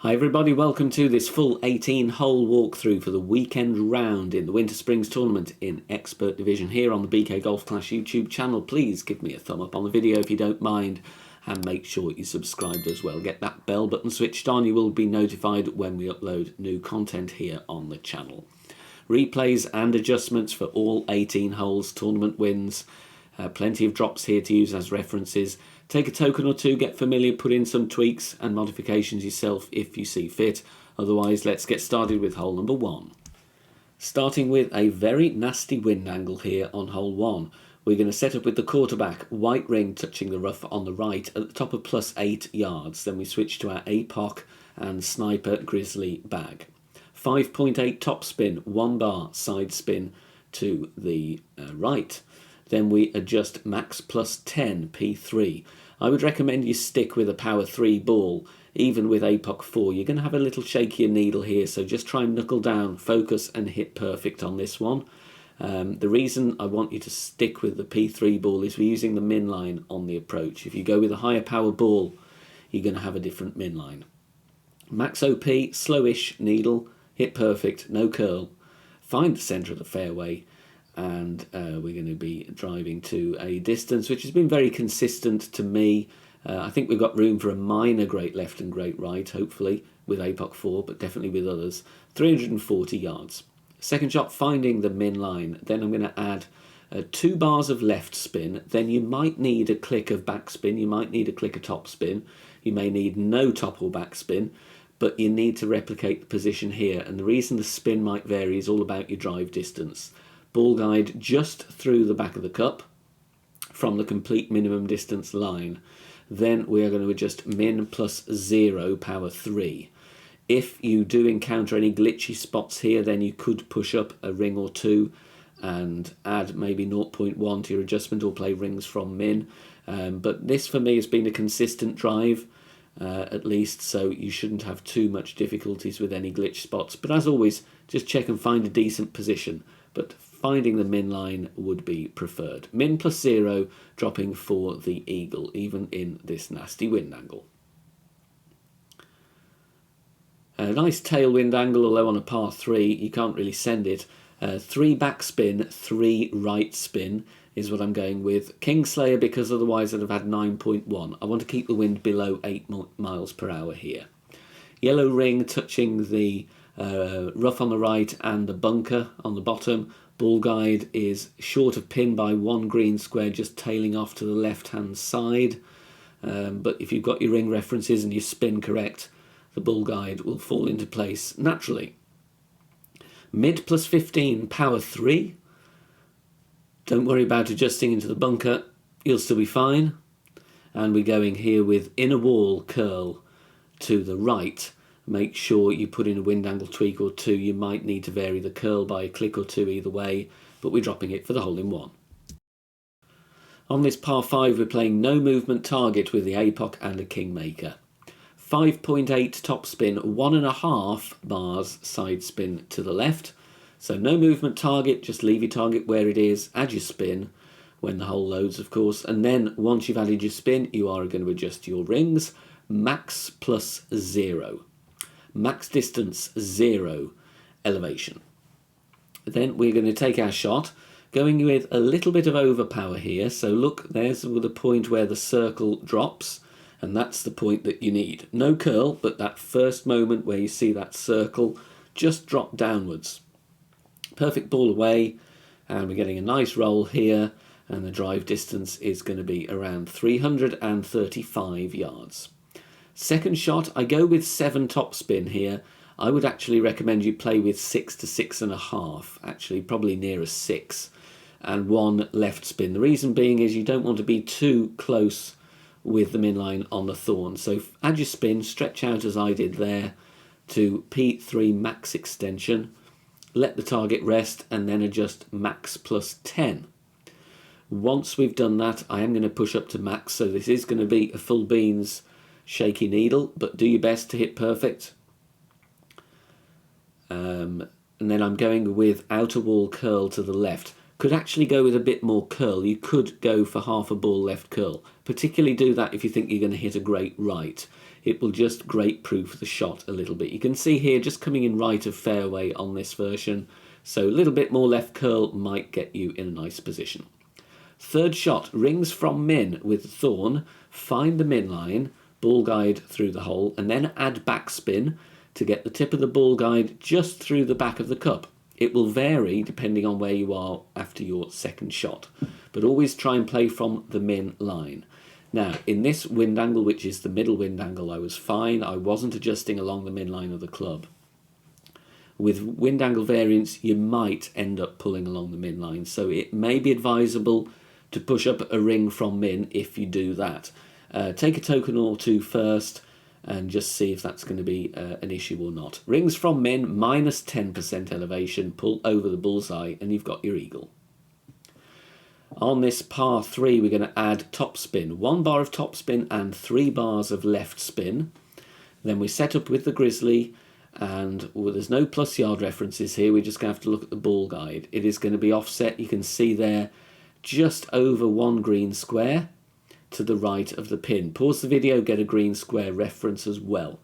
Hi everybody, welcome to this full 18-hole walkthrough for the weekend round in the Winter Springs Tournament in Expert Division here on the BK Golf Clash YouTube channel. Please give me a thumb up on the video if you don't mind, and make sure you subscribed as well. Get that bell button switched on, you will be notified when we upload new content here on the channel. Replays and adjustments for all 18 holes, tournament wins, plenty of drops here to use as references. Take a token or two, get familiar, put in some tweaks and modifications yourself if you see fit. Otherwise, let's get started with hole number 1. Starting with a very nasty wind angle here on hole 1. We're going to set up with the quarterback, white ring touching the rough on the right at the top of +8 yards. Then we switch to our APOC and sniper grizzly bag. 5.8 top spin, 1 bar side spin to the right. Then we adjust max +10 P3. I would recommend you stick with a power 3 ball, even with APOC 4. You're going to have a little shakier needle here, so just try and knuckle down, focus and hit perfect on this one. The reason I want you to stick with the P3 ball is we're using the min line on the approach. If you go with a higher power ball, you're going to have a different min line. Max OP, slowish needle, hit perfect, no curl. Find the centre of the fairway. And we're going to be driving to a distance which has been very consistent to me. I think we've got room for a minor great left and great right, hopefully, with APOC 4, but definitely with others. 340 yards. Second shot, finding the min line. Then I'm going to add 2 bars of left spin. Then you might need a click of back spin. You might need a click of top spin. You may need no top or back spin, but you need to replicate the position here. And the reason the spin might vary is all about your drive distance. Ball guide just through the back of the cup from the complete minimum distance line. Then we are going to adjust min +0 power 3. If you do encounter any glitchy spots here, then you could push up a ring or two and add maybe 0.1 to your adjustment or play rings from min. But this for me has been a consistent drive at least, so you shouldn't have too much difficulties with any glitch spots. But as always, just check and find a decent position. But finding the min line would be preferred. Min +0 dropping for the eagle, even in this nasty wind angle. A nice tailwind angle, although on a par 3, you can't really send it. 3 back spin, 3 right spin is what I'm going with. Kingslayer, because otherwise I'd have had 9.1. I want to keep the wind below 8 miles per hour here. Yellow ring touching the rough on the right and the bunker on the bottom. Ball guide is short of pin by 1 green square, just tailing off to the left hand side. But if you've got your ring references and you spin correct, the ball guide will fall into place naturally. Mid +15 power 3. Don't worry about adjusting into the bunker, you'll still be fine. And we're going here with inner wall curl to the right. Make sure you put in a wind angle tweak or two. You might need to vary the curl by a click or two either way, but we're dropping it for the hole in 1. On this par 5, we're playing no movement target with the APOC and a kingmaker. 5.8 top spin, 1.5 bars side spin to the left. So no movement target, just leave your target where it is, add your spin when the hole loads, of course. And then once you've added your spin, you are going to adjust your rings. Max +0. Max distance 0, elevation. Then we're going to take our shot, going with a little bit of overpower here. So look, there's the point where the circle drops, and that's the point that you need. No curl, but that first moment where you see that circle just drop downwards. Perfect ball away, and we're getting a nice roll here, and the drive distance is going to be around 335 yards. Second shot, I go with 7 top spin here. I would actually recommend you play with 6 to 6.5, actually probably nearer 6, and 1 left spin. The reason being is you don't want to be too close with the min line on the thorn. So add your spin, stretch out as I did there to P3 max extension, let the target rest, and then adjust max +10. Once we've done that, I am going to push up to max, so this is going to be a full beans shaky needle, but do your best to hit perfect. And then I'm going with outer wall curl to the left. Could actually go with a bit more curl. You could go for half a ball left curl. Particularly do that if you think you're going to hit a great right. it will just great-proof the shot a little bit. You can see here just coming in right of fairway on this version, so a little bit more left curl might get you in a nice position. Third shot, rings from min with thorn, find the min line, ball guide through the hole, and then add backspin to get the tip of the ball guide just through the back of the cup. It will vary depending on where you are after your second shot, but always try and play from the min line. Now, in this wind angle, which is the middle wind angle, I was fine. I wasn't adjusting along the min line of the club. With wind angle variance, you might end up pulling along the min line, so it may be advisable to push up a ring from min if you do that. Take a token or two first and just see if that's going to be an issue or not. Rings from min, minus 10% elevation, pull over the bullseye, and you've got your eagle. On this par 3, we're going to add topspin. 1 bar of topspin and 3 bars of left spin. Then we set up with the grizzly, and there's no plus yard references here. We're just going to have to look at the ball guide. It is going to be offset, you can see there, just over 1 green square to the right of the pin. Pause the video, get a green square reference as well.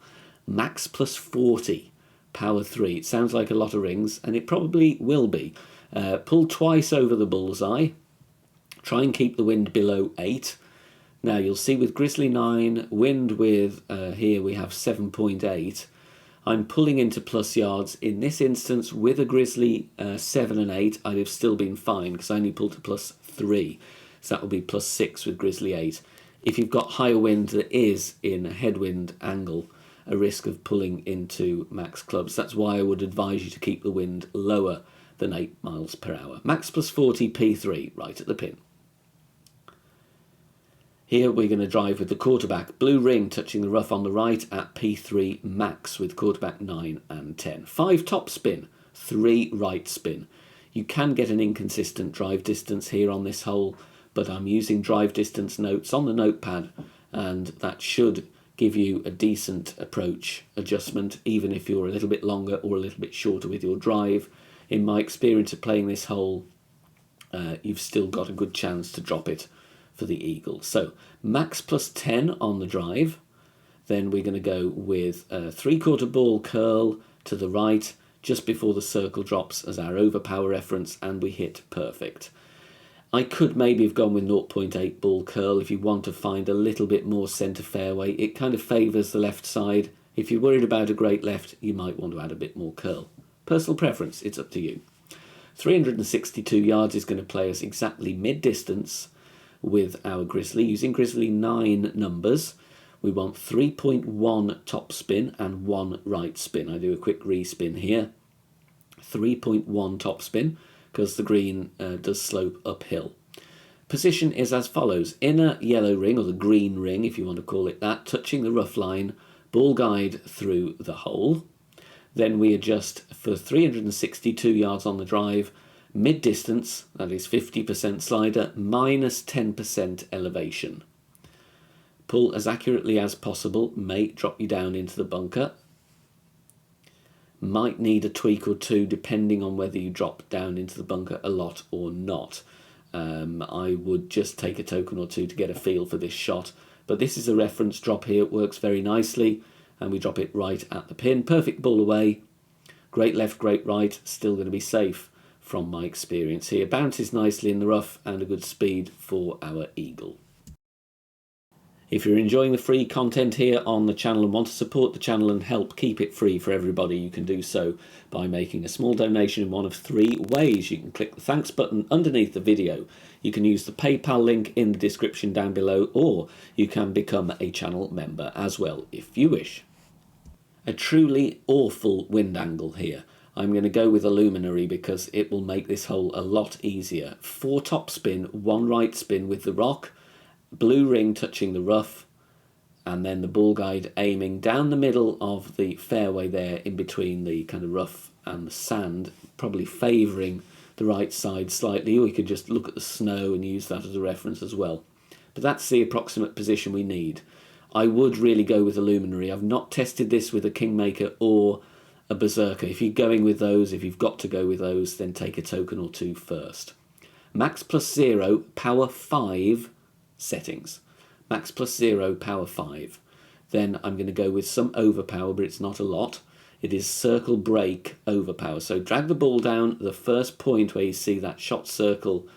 Max plus 40, power 3. It sounds like a lot of rings, and it probably will be. Pull twice over the bullseye. Try and keep the wind below 8. Now you'll see with Grizzly 9, wind with, here we have 7.8. I'm pulling into plus yards. In this instance, with a Grizzly 7 and 8, I'd have still been fine because I only pulled to plus 3. So that will be plus 6 with Grizzly 8. If you've got higher wind that is in a headwind angle, a risk of pulling into max clubs. That's why I would advise you to keep the wind lower than 8 miles per hour. Max plus 40, P3, right at the pin. Here we're going to drive with the quarterback. Blue ring touching the rough on the right at P3 max with quarterback 9 and 10. 5 top spin, 3 right spin. You can get an inconsistent drive distance here on this hole, but I'm using drive distance notes on the notepad, and that should give you a decent approach adjustment, even if you're a little bit longer or a little bit shorter with your drive. In my experience of playing this hole, you've still got a good chance to drop it for the eagle. So max plus 10 on the drive. Then we're going to go with a 3/4 ball curl to the right just before the circle drops as our overpower reference, and we hit perfect. I could maybe have gone with 0.8 ball curl if you want to find a little bit more centre fairway. It kind of favours the left side. If you're worried about a great left, you might want to add a bit more curl. Personal preference, it's up to you. 362 yards is going to play us exactly mid-distance with our Grizzly. Using Grizzly 9 numbers, we want 3.1 top spin and 1 right spin. I do a quick respin here. 3.1 top spin, because the green does slope uphill. Position is as follows. Inner yellow ring, or the green ring if you want to call it that, touching the rough line, ball guide through the hole. Then we adjust for 362 yards on the drive, mid-distance, that is 50% slider, minus 10% elevation. Pull as accurately as possible, may drop you down into the bunker. Might need a tweak or two depending on whether you drop down into the bunker a lot or not. I would just take a token or two to get a feel for this shot, but this is a reference drop here. It works very nicely, and we drop it right at the pin. Perfect ball away. Great left, great right. Still going to be safe from my experience here. Bounces nicely in the rough and a good speed for our eagle. If you're enjoying the free content here on the channel and want to support the channel and help keep it free for everybody, you can do so by making a small donation in one of 3 ways. You can click the thanks button underneath the video. You can use the PayPal link in the description down below, or you can become a channel member as well if you wish. A truly awful wind angle here. I'm going to go with a luminary because it will make this hole a lot easier. 4 top spin, 1 right spin with the rock. Blue ring touching the rough, and then the ball guide aiming down the middle of the fairway there in between the kind of rough and the sand, probably favouring the right side slightly, or you could just look at the snow and use that as a reference as well. But that's the approximate position we need. I would really go with a luminary. I've not tested this with a Kingmaker or a Berserker. If you're going with those, if you've got to go with those, then take a token or two first. Max plus 0, power 5 settings. Max plus 0, power 5. then I'm going to go with some overpower, but it's not a lot. It is circle break overpower. So drag the ball down the first point where you see that shot circle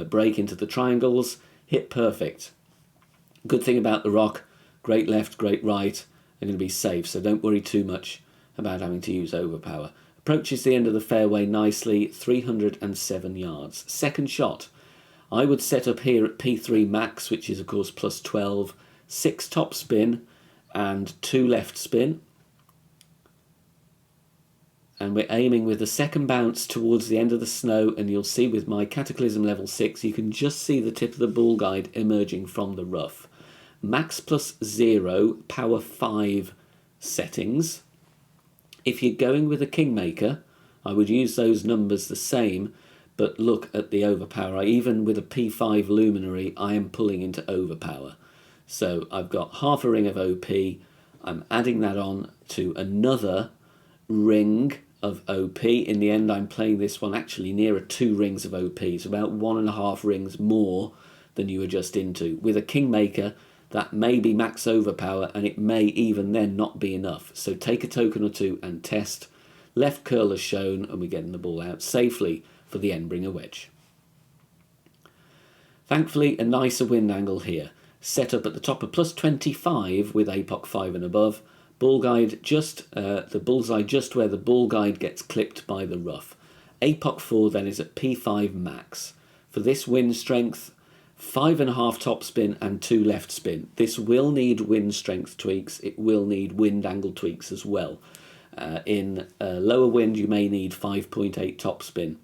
break into the triangles, hit perfect. Good thing about the rock, great left, great right, are going to be safe, so don't worry too much about having to use overpower. Approaches the end of the fairway nicely, 307 yards. Second shot, I would set up here at P3 max, which is of course plus 12, 6 top spin and 2 left spin. And we're aiming with the second bounce towards the end of the snow, and you'll see with my Cataclysm level 6, you can just see the tip of the ball guide emerging from the rough. Max plus 0, power 5 settings. If you're going with a Kingmaker, I would use those numbers the same, but look at the overpower. Even with a P5 luminary, I am pulling into overpower. So I've got half a ring of OP. I'm adding that on to another ring of OP. In the end, I'm playing this one actually nearer 2 rings of OP, so about 1.5 rings more than you were just into. With a Kingmaker, that may be max overpower, and it may even then not be enough. So take a token or two and test. Left curl as shown, and we're getting the ball out safely for the end bringer wedge. Thankfully, a nicer wind angle here. Set up at the top of plus 25 with APOC 5 and above. Ball guide just, the bullseye just where the ball guide gets clipped by the rough. APOC 4 then is at P5 max. For this wind strength, 5.5 top spin and 2 left spin. This will need wind strength tweaks. It will need wind angle tweaks as well. In lower wind, you may need 5.8 top spin.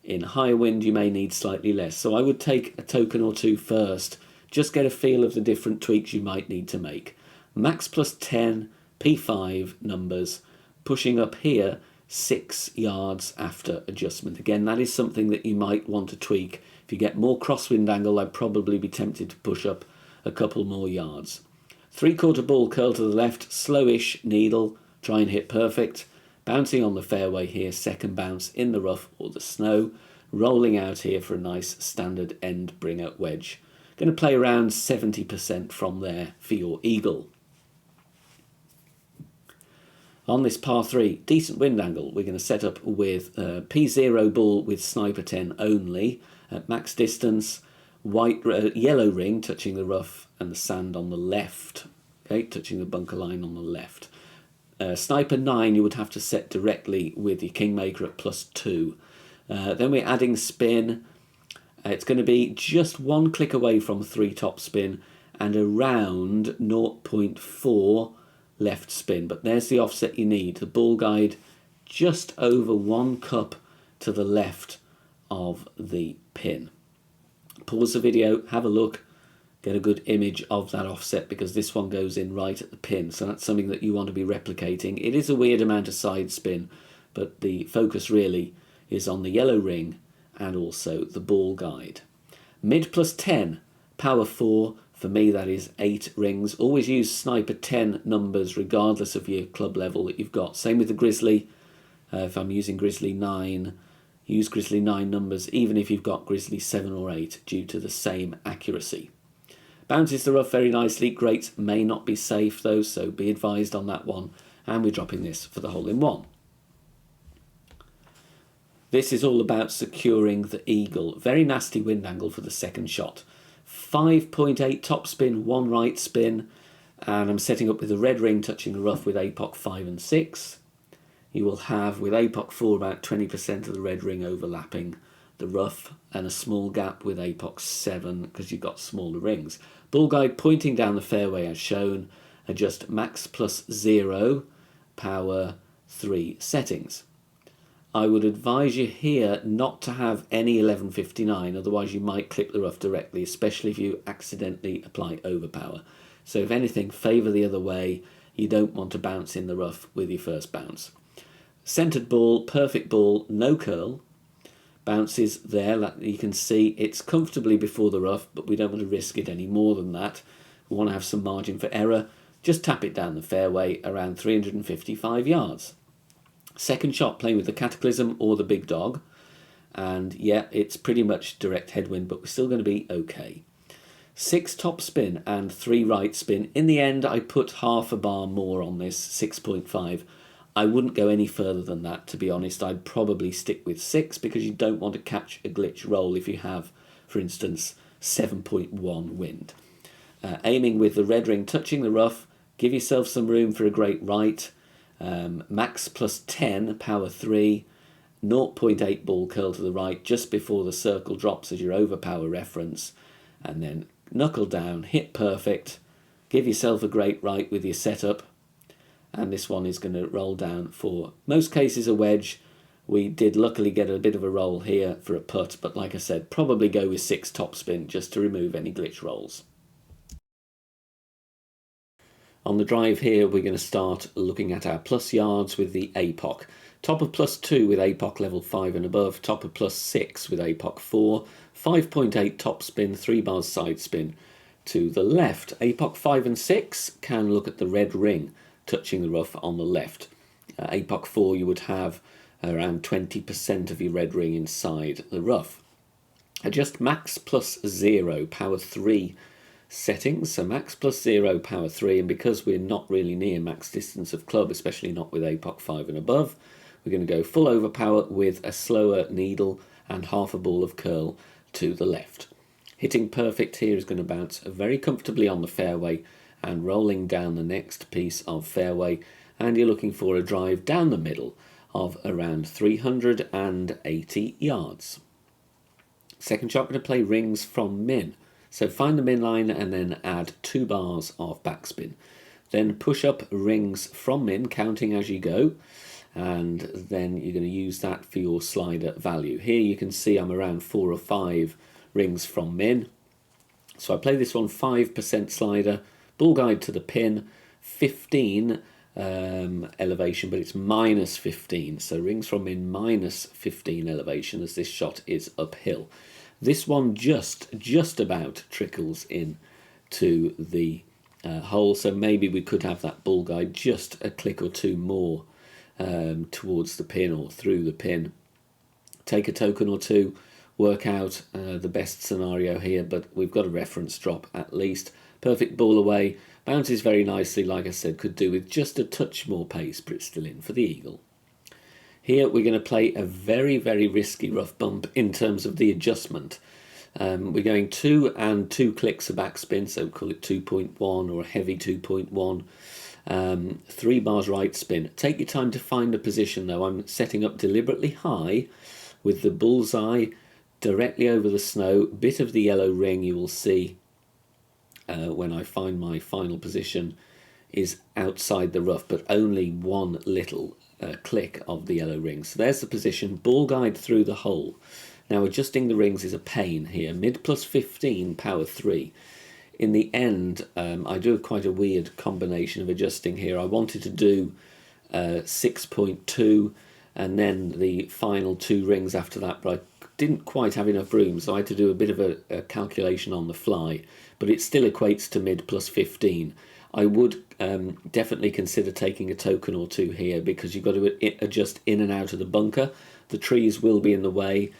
In higher wind, you may need slightly less. So I would take a token or two first. Just get a feel of the different tweaks you might need to make. Max plus 10, P5 numbers, pushing up here 6 yards after adjustment. Again, that is something that you might want to tweak. If you get more crosswind angle, I'd probably be tempted to push up a couple more yards. 3/4 ball curl to the left, slowish needle, try and hit perfect. Bouncing on the fairway here, second bounce in the rough or the snow. Rolling out here for a nice standard end bringer wedge. Going to play around 70% from there for your eagle. On this par 3, decent wind angle, we're going to set up with P0 ball with sniper 10 only at max distance, yellow ring touching the rough and the sand on the left, okay, touching the bunker line on the left. Sniper 9 you would have to set directly with your Kingmaker at plus 2. Then we're adding spin. It's going to be just 1 click away from 3 top spin and around 0.4 left spin, but there's the offset you need. The ball guide just over 1 cup to the left of the pin. Pause the video, have a look, get a good image of that offset, because this one goes in right at the pin, so that's something that you want to be replicating. It is a weird amount of side spin, but the focus really is on the yellow ring and also the ball guide. Mid plus 10, power 4. For me, that is 8 rings. Always use sniper 10 numbers regardless of your club level that you've got. Same with the Grizzly. If I'm using Grizzly 9, use Grizzly 9 numbers even if you've got Grizzly 7 or 8 due to the same accuracy. Bounces the rough very nicely. Greats may not be safe though, so be advised on that one. And we're dropping this for the hole-in-one. This is all about securing the eagle. Very nasty wind angle for the second shot. 5.8 top spin, 1 right spin, and I'm setting up with the red ring touching the rough with APOC 5 and 6. You will have with APOC 4 about 20% of the red ring overlapping the rough and a small gap with APOC 7 because you've got smaller rings. Ball guide pointing down the fairway as shown. Adjust max plus 0, power 3 settings. I would advise you here not to have any 1159, otherwise you might clip the rough directly, especially if you accidentally apply overpower. So if anything, favour the other way. You don't want to bounce in the rough with your first bounce. Centered ball, perfect ball, no curl. Bounces there, you can see it's comfortably before the rough, but we don't want to risk it any more than that. We want to have some margin for error. Just tap it down the fairway around 355 yards. Second shot playing with the Cataclysm or the Big Dog, and yeah, it's pretty much direct headwind, but we're still going to be okay. 6 top spin and 3 right spin. In the end, I put half a bar more on this, 6.5. I wouldn't go any further than that, to be honest. I'd probably stick with 6 because you don't want to catch a glitch roll if you have, for instance, 7.1 wind. Aiming with the red ring touching the rough, give yourself some room for a great right. Max plus 10, power 3, 0.8 ball curl to the right just before the circle drops as your overpower reference, and then knuckle down, hit perfect, give yourself a great right with your setup, and this one is going to roll down for most cases a wedge. We did luckily get a bit of a roll here for a putt, but like I said, probably go with 6 top spin just to remove any glitch rolls. On the drive here, we're going to start looking at our plus yards with the APOC. Top of plus 2 with APOC level 5 and above, top of plus 6 with APOC 4, 5.8 top spin, 3 bars side spin. To the left, APOC 5 and 6 can look at the red ring touching the rough on the left. APOC 4 you would have around 20% of your red ring inside the rough. Adjust max plus 0, power 3 settings, so max plus 0, power 3, and because we're not really near max distance of club, especially not with APOC 5 and above, we're going to go full overpower with a slower needle and half a ball of curl to the left. Hitting perfect here is going to bounce very comfortably on the fairway and rolling down the next piece of fairway, and you're looking for a drive down the middle of around 380 yards. Second shot, going to play rings from min. So find the min line and then add 2 bars of backspin. Then push up rings from min, counting as you go, and then you're going to use that for your slider value. Here you can see I'm around 4 or 5 rings from min. So I play this one 5% slider, ball guide to the pin, 15 elevation, but it's minus 15. So rings from min minus 15 elevation as this shot is uphill. This one just about trickles in to the hole, so maybe we could have that ball guide just a click or two more towards the pin or through the pin. Take a token or two, work out the best scenario here, but we've got a reference drop at least. Perfect ball away, bounces very nicely, like I said, could do with just a touch more pace, but it's still in for the eagle. Here we're going to play a very, very risky rough bump in terms of the adjustment. We're going 2 and 2 clicks of backspin, so call it 2.1 or a heavy 2.1. 3 bars right spin. Take your time to find the position though. I'm setting up deliberately high with the bullseye directly over the snow. Bit of the yellow ring you will see when I find my final position is outside the rough, but only one little click of the yellow ring. So there's the position, ball guide through the hole. Now adjusting the rings is a pain here. Mid plus 15, power 3. In the end, I do quite a weird combination of adjusting here. I wanted to do 6.2 and then the final 2 rings after that, but I didn't quite have enough room, so I had to do a bit of a calculation on the fly, but it still equates to mid plus 15. I would definitely consider taking a token or 2 here because you've got to adjust in and out of the bunker. The trees will be in the way.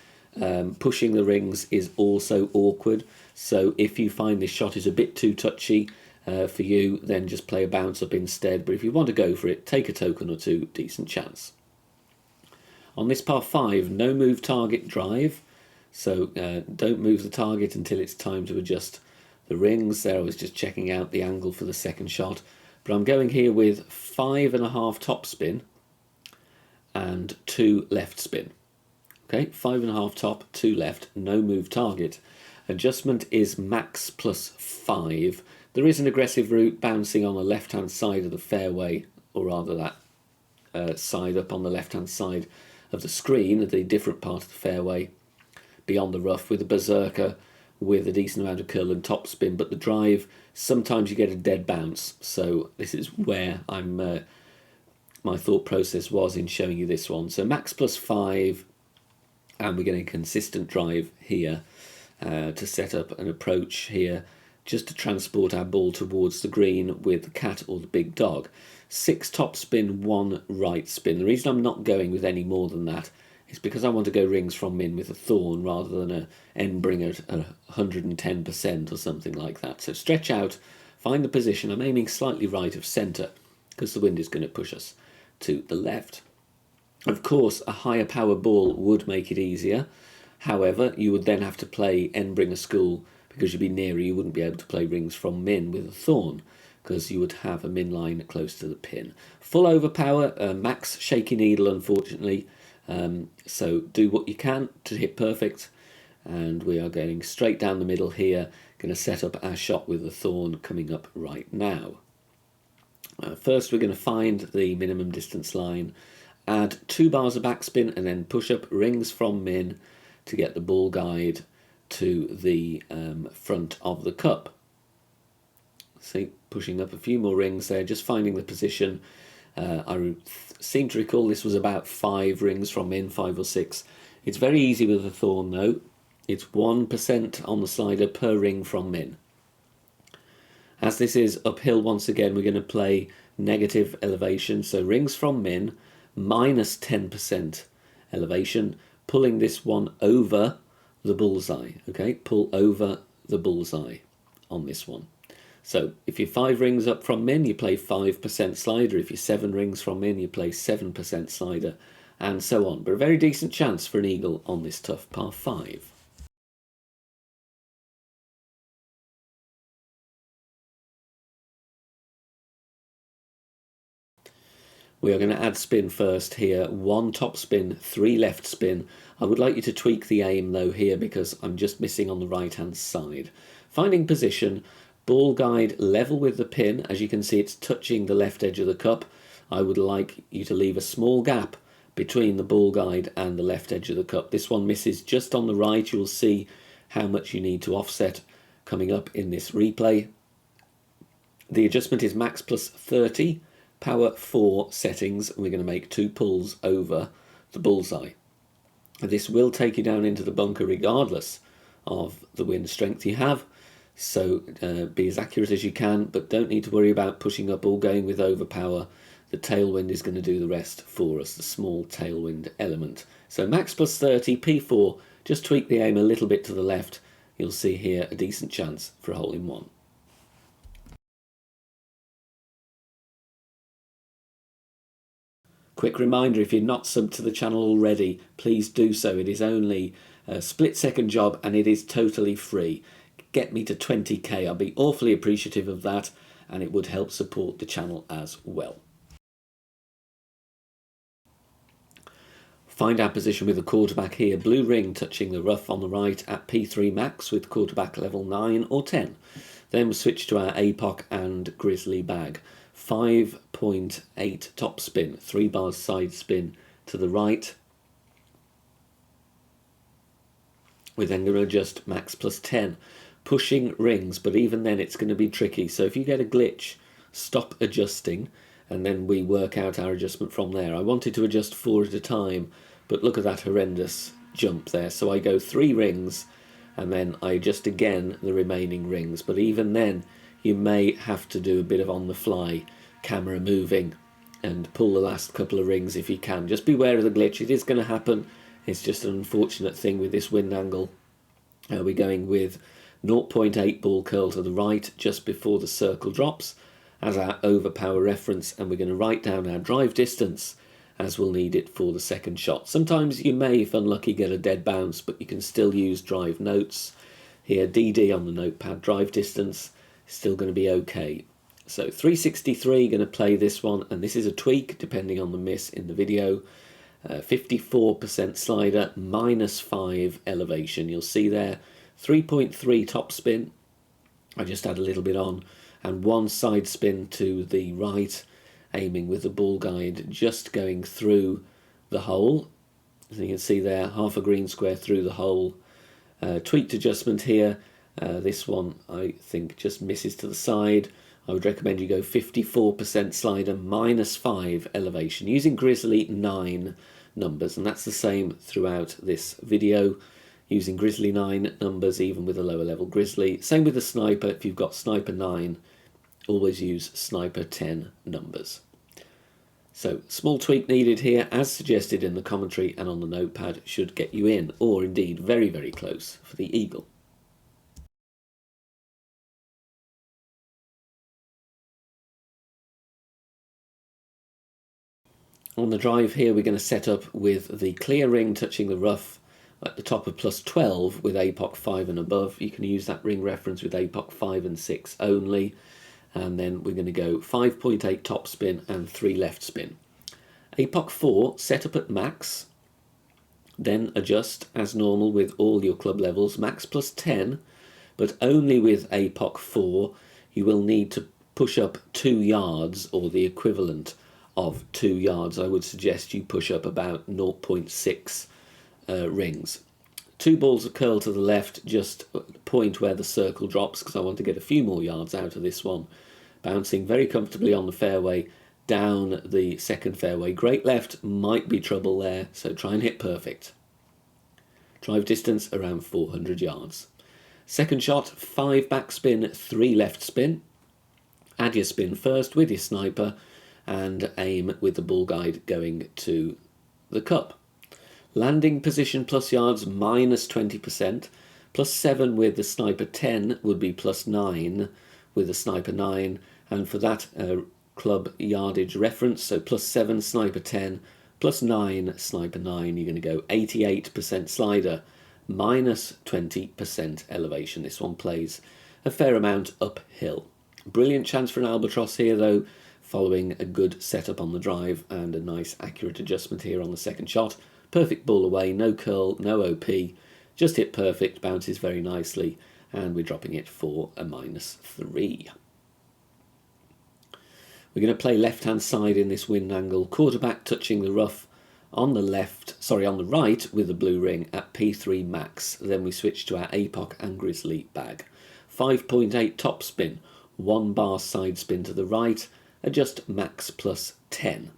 Pushing the rings is also awkward. So if you find this shot is a bit too touchy for you, then just play a bounce up instead. But if you want to go for it, take a token or 2, decent chance. On this par 5, no move target drive. So don't move the target until it's time to adjust the rings. There I was just checking out the angle for the second shot. But I'm going here with 5.5 top spin and 2 left spin. Okay, 5.5 top, 2 left, no move target. Adjustment is max plus 5. There is an aggressive route bouncing on the left-hand side of the fairway, or rather that side up on the left-hand side of the screen, the different part of the fairway, beyond the rough, with a berserker, with a decent amount of curl and top spin. But the drive, sometimes you get a dead bounce. So this is where I'm my thought process was in showing you this one. So max plus 5, and we're getting a consistent drive here to set up an approach here just to transport our ball towards the green with the cat or the big dog. 6 top spin, 1 right spin. The reason I'm not going with any more than that is because I want to go rings from min with a thorn rather than a end bring at 110% or something like that. So stretch out, find the position. I'm aiming slightly right of centre because the wind is going to push us to the left. Of course, a higher power ball would make it easier. However, you would then have to play end bringer school because you'd be nearer. You wouldn't be able to play rings from min with a thorn because you would have a min line close to the pin. Full overpower, max shaky needle, unfortunately. So do what you can to hit perfect. And we are going straight down the middle here. Going to set up our shot with the thorn coming up right now. First, we're going to find the minimum distance line, add 2 bars of backspin, and then push up rings from min to get the ball guide to the front of the cup. See, pushing up a few more rings there, just finding the position. I seem to recall this was about 5 rings from min, 5 or 6. It's very easy with the thorn though. It's 1% on the slider per ring from min. As this is uphill once again, we're going to play negative elevation. So rings from min, minus 10% elevation, pulling this one over the bullseye. Okay, pull over the bullseye on this one. So if you're 5 rings up from min, you play 5% slider. If you're 7 rings from min, you play 7% slider, and so on. But a very decent chance for an eagle on this tough par 5. We are going to add spin first here. 1 top spin, 3 left spin. I would like you to tweak the aim though here because I'm just missing on the right hand side. Finding position, ball guide level with the pin. As you can see, it's touching the left edge of the cup. I would like you to leave a small gap between the ball guide and the left edge of the cup. This one misses just on the right. You'll see how much you need to offset coming up in this replay. The adjustment is max plus 30. Power 4 settings. We're going to make 2 pulls over the bullseye. This will take you down into the bunker regardless of the wind strength you have. So be as accurate as you can, but don't need to worry about pushing up or going with overpower. The tailwind is going to do the rest for us, the small tailwind element. So max plus 30, P4, just tweak the aim a little bit to the left. You'll see here a decent chance for a hole in one. Quick reminder, if you're not subbed to the channel already, please do so. It is only a split-second job and it is totally free. Get me to 20k. I'll be awfully appreciative of that, and it would help support the channel as well. Find our position with the quarterback here. Blue ring touching the rough on the right at P3 max with quarterback level 9 or 10. Then we'll switch to our APOC and grizzly bag. 5.8 top spin, 3 bars side spin to the right. We're then going to adjust max plus 10, pushing rings, but even then it's going to be tricky. So if you get a glitch, stop adjusting, and then we work out our adjustment from there. I wanted to adjust 4 at a time, but look at that horrendous jump there. So I go 3 rings, and then I adjust again the remaining rings. But even then, you may have to do a bit of on-the-fly camera moving and pull the last couple of rings if you can. Just beware of the glitch. It is going to happen. It's just an unfortunate thing with this wind angle. We're going with 0.8 ball curl to the right just before the circle drops as our overpower reference, and we're going to write down our drive distance as we'll need it for the second shot. Sometimes you may, if unlucky, get a dead bounce, but you can still use drive notes. Here, DD on the notepad, drive distance, still going to be okay. So 363, going to play this one, and this is a tweak depending on the miss in the video. 54% slider, minus 5 elevation. You'll see there 3.3 top spin. I just add a little bit on, and 1 side spin to the right, aiming with the ball guide just going through the hole. As you can see there, half a green square through the hole. Tweaked adjustment here. This one I think just misses to the side. I would recommend you go 54% slider, minus 5 elevation, using grizzly 9 numbers, and that's the same throughout this video, using grizzly 9 numbers even with a lower level grizzly. Same with the sniper. If you've got sniper 9, always use sniper 10 numbers. So small tweak needed here, as suggested in the commentary and on the notepad, should get you in, or indeed very, very close for the eagle. On the drive here, we're going to set up with the clear ring touching the rough at the top of +12 with APOC 5 and above. You can use that ring reference with APOC 5 and 6 only. And then we're going to go 5.8 top spin and 3 left spin. APOC 4 set up at max, then adjust as normal with all your club levels, max +10, but only with APOC 4 you will need to push up 2 yards or the equivalent of 2 yards. I would suggest you push up about 0.6 rings. 2 balls of curl to the left, just at the point where the circle drops, because I want to get a few more yards out of this one. Bouncing very comfortably on the fairway, down the second fairway. Great left might be trouble there, so try and hit perfect. Drive distance around 400 yards. Second shot, 5 backspin, 3 left spin. Add your spin first with your sniper and aim with the ball guide going to the cup. Landing position plus yards -20%, +7 with the sniper 10 would be +9 with the sniper 9, and for that club yardage reference, so +7 sniper 10, +9 sniper 9, you're going to go 88% slider, -20% elevation. This one plays a fair amount uphill. Brilliant chance for an albatross here though, following a good setup on the drive and a nice accurate adjustment here on the second shot. Perfect ball away, no curl, no OP, just hit perfect, bounces very nicely, and we're dropping it for a -3. We're going to play left-hand side in this wind angle, quarterback touching the rough on the right with the blue ring at P3 max. Then we switch to our APOC and Grizzly bag. 5.8 top spin, 1 bar side spin to the right, adjust max +10.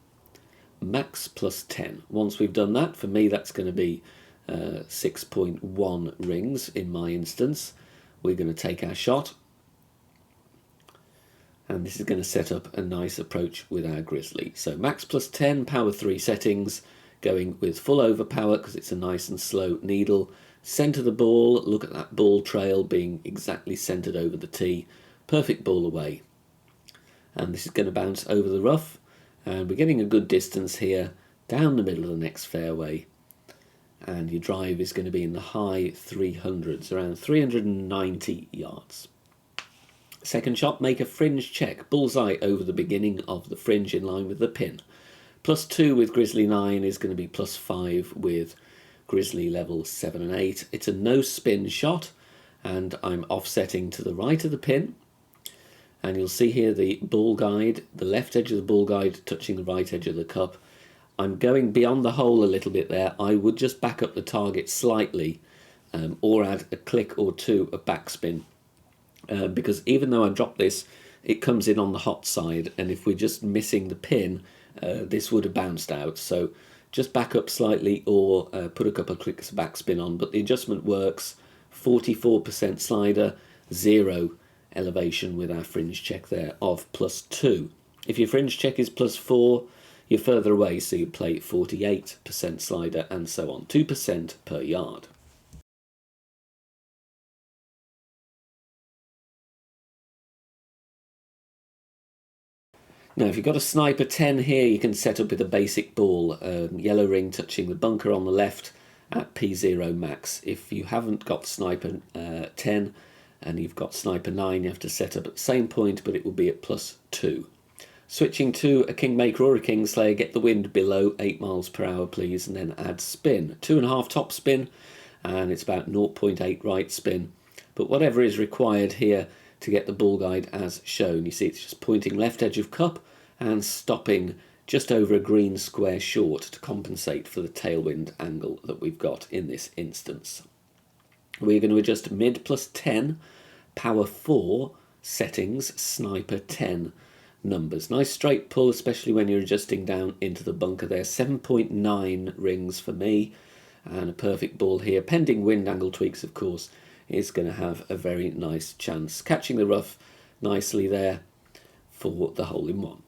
Max +10. Once we've done that, for me that's going to be 6.1 rings in my instance. We're going to take our shot, and this is going to set up a nice approach with our Grizzly. So max +10, power 3 settings, going with full overpower because it's a nice and slow needle. Centre the ball, look at that ball trail being exactly centred over the tee. Perfect ball away. And this is going to bounce over the rough, and we're getting a good distance here down the middle of the next fairway, and your drive is going to be in the high 300s, around 390 yards. Second shot, make a fringe check, bullseye over the beginning of the fringe in line with the pin. +2 with Grizzly 9 is going to be +5 with Grizzly level 7 and 8. It's a no spin shot, and I'm offsetting to the right of the pin. And you'll see here the ball guide, the left edge of the ball guide touching the right edge of the cup. I'm going beyond the hole a little bit there. I would just back up the target slightly or add a click or two of backspin. Because even though I drop this, it comes in on the hot side. And if we're just missing the pin, this would have bounced out. So just back up slightly or put a couple of clicks of backspin on. But the adjustment works. 44% slider, 0 elevation with our fringe check there of +2. If your fringe check is +4, you're further away, so you play 48% slider and so on, 2% per yard. Now if you've got a sniper 10 here, you can set up with a basic ball, yellow ring touching the bunker on the left at P0 max. If you haven't got sniper 10, and you've got sniper 9, you have to set up at the same point, but it will be at +2. Switching to a Kingmaker or a Kingslayer, get the wind below 8 miles per hour, please, and then add spin. 2.5 top spin, and it's about 0.8 right spin. But whatever is required here to get the ball guide as shown. You see it's just pointing left edge of cup and stopping just over a green square short to compensate for the tailwind angle that we've got in this instance. We're going to adjust mid +10, power 4 settings, sniper 10 numbers. Nice straight pull, especially when you're adjusting down into the bunker there. 7.9 rings for me, and a perfect ball here. Pending wind angle tweaks, of course, is going to have a very nice chance. Catching the rough nicely there for the hole in one.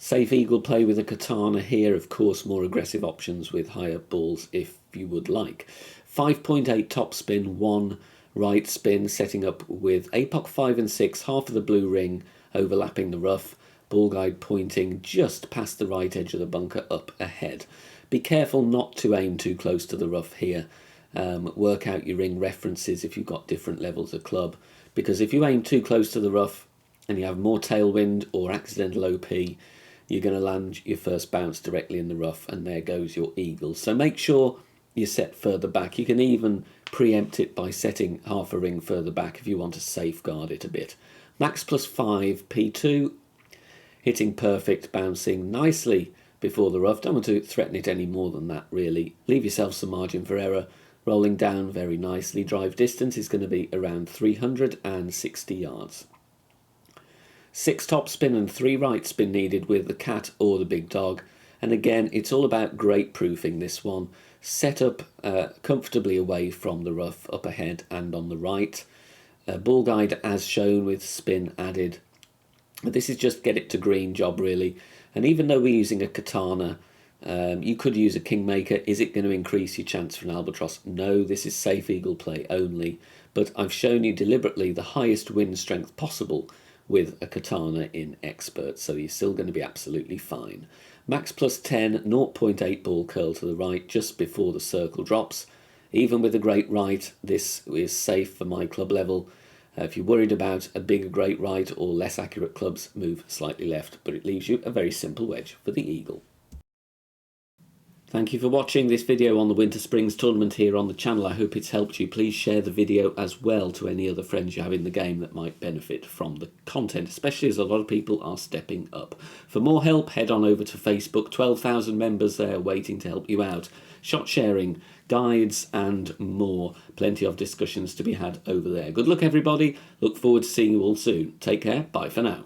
Safe eagle play with a katana here, of course, more aggressive options with higher balls if you would like. 5.8 top spin, 1 right spin, setting up with APOC 5 and 6, half of the blue ring overlapping the rough, ball guide pointing just past the right edge of the bunker up ahead. Be careful not to aim too close to the rough here. Work out your ring references if you've got different levels of club, because if you aim too close to the rough and you have more tailwind or accidental OP, you're going to land your first bounce directly in the rough, and there goes your eagle. So make sure you set further back. You can even preempt it by setting half a ring further back if you want to safeguard it a bit. Max +5, P2, hitting perfect, bouncing nicely before the rough. Don't want to threaten it any more than that, really. Leave yourself some margin for error. Rolling down very nicely. Drive distance is going to be around 360 yards. 6 top spin and 3 right spin needed with the cat or the big dog. And again, it's all about great proofing this one. Set up comfortably away from the rough up ahead and on the right. Ball guide as shown with spin added. This is just get it to green job really. And even though we're using a katana, you could use a kingmaker. Is it going to increase your chance for an albatross? No, this is safe eagle play only. But I've shown you deliberately the highest wind strength possible with a katana in expert, so you're still going to be absolutely fine. Max +10, 0.8 ball curl to the right just before the circle drops. Even with a great right, this is safe for my club level. If you're worried about a bigger great right or less accurate clubs, move slightly left, but it leaves you a very simple wedge for the eagle. Thank you for watching this video on the Winter Springs tournament here on the channel. I hope it's helped you. Please share the video as well to any other friends you have in the game that might benefit from the content, especially as a lot of people are stepping up. For more help, head on over to Facebook. 12,000 members there waiting to help you out. Shot sharing, guides and more. Plenty of discussions to be had over there. Good luck everybody. Look forward to seeing you all soon. Take care. Bye for now.